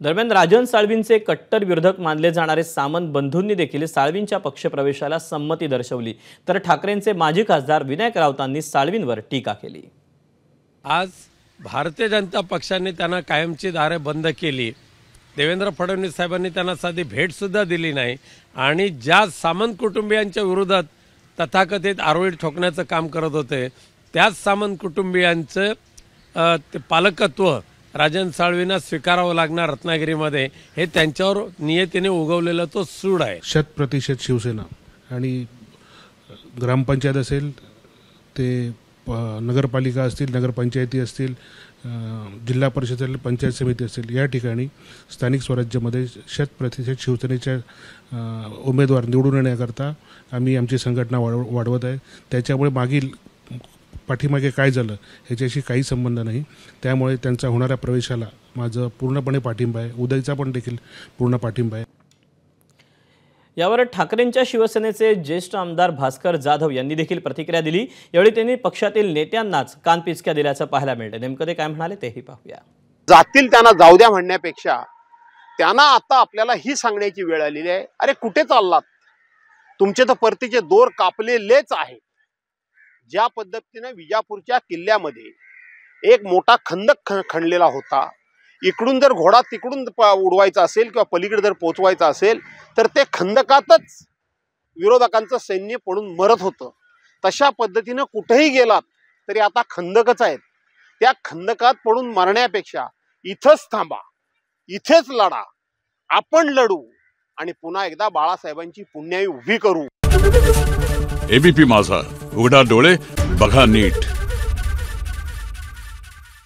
दरम्यान राजन साळवींचे कट्टर विरोधक मानले जाणारे सामंत बंधूंनी देखील साळवींच्या पक्षप्रवेशाला संमती दर्शवली, तर ठाकरेंचे माजी खासदार विनायक राऊतांनी साळवींवर टीका केली। आज भारतीय जनता पक्षाने त्यांना कायमची दारे बंद केली। देवेंद्र फडणवीस साहेबांनी त्यांना साधी भेट सुद्धा दिली नाही आणि ज्या सामंत कुटुंबियांच्या विरोधात तथाकथित आरोळी ठोकण्याचं काम करत होते, त्याच सामंत कुटुंबियांचं ते पालकत्व राजन साळवींना स्वीकारावं लागणार रत्नागिरीमध्ये, हे त्यांच्यावर नियतीने उगवलेला तो सूड आहे। 100% शिवसेना आणि ग्रामपंचायत असेल, ते नगरपालिका असतील, नगरपंचायती असतील, जिल्हा परिषद असेल, पंचायत समिती असेल, या ठिकाणी स्थानिक स्वराज्यामध्ये 100% शिवसेनेच्या उमेदवार निवडून येण्याकरता आम्ही आमची संघटना वाढवत आहे। त्याच्यामुळे पाठीमागे काय झालं ह्याच्याशी काही संबंध नाही। त्यामुळे त्यांचा होणाऱ्या प्रवेशाला माझं पूर्णपणे पाठिंबा आहे, उदयचा पण देखील पूर्ण पाठिंबा आहे। यावर ठाकरेंच्या शिवसेनेचे ज्येष्ठ आमदार भास्कर जाधव यांनी देखील प्रतिक्रिया दिली। यावेळी त्यांनी पक्षातील नेत्यांनाच कानपिचक्या दिल्याचं पाहायला मिळतं। नेमकं ते काय म्हणाले तेही पाहूया। जातील त्यांना जाऊ द्या म्हणण्यापेक्षा त्यांना आता आपल्याला ही सांगण्याची वेळ आलेली आहे, अरे कुठे चाललात, तुमचे तर परतीचे दोर कापलेलेच आहेत। ज्या पद्धतीने विजापूरच्या किल्ल्यामध्ये एक मोठा खंदक खणलेला होता, इकडून जर घोडा तिकडून उडवायचा असेल किंवा पलीकडे जर पोचवायचा असेल तर ते खंदकातच विरोधकांचं सैन्य पडून मरत होतं। तशा पद्धतीने कुठेही गेलात तरी आता खंदकच आहेत। त्या खंदकात पडून मरण्यापेक्षा इथंच थांबा, इथेच लढा, आपण लढू आणि पुन्हा एकदा बाळासाहेबांची पुण्याई उभी करू। एबीपी माझा, उघडा डोळे बघा नीट।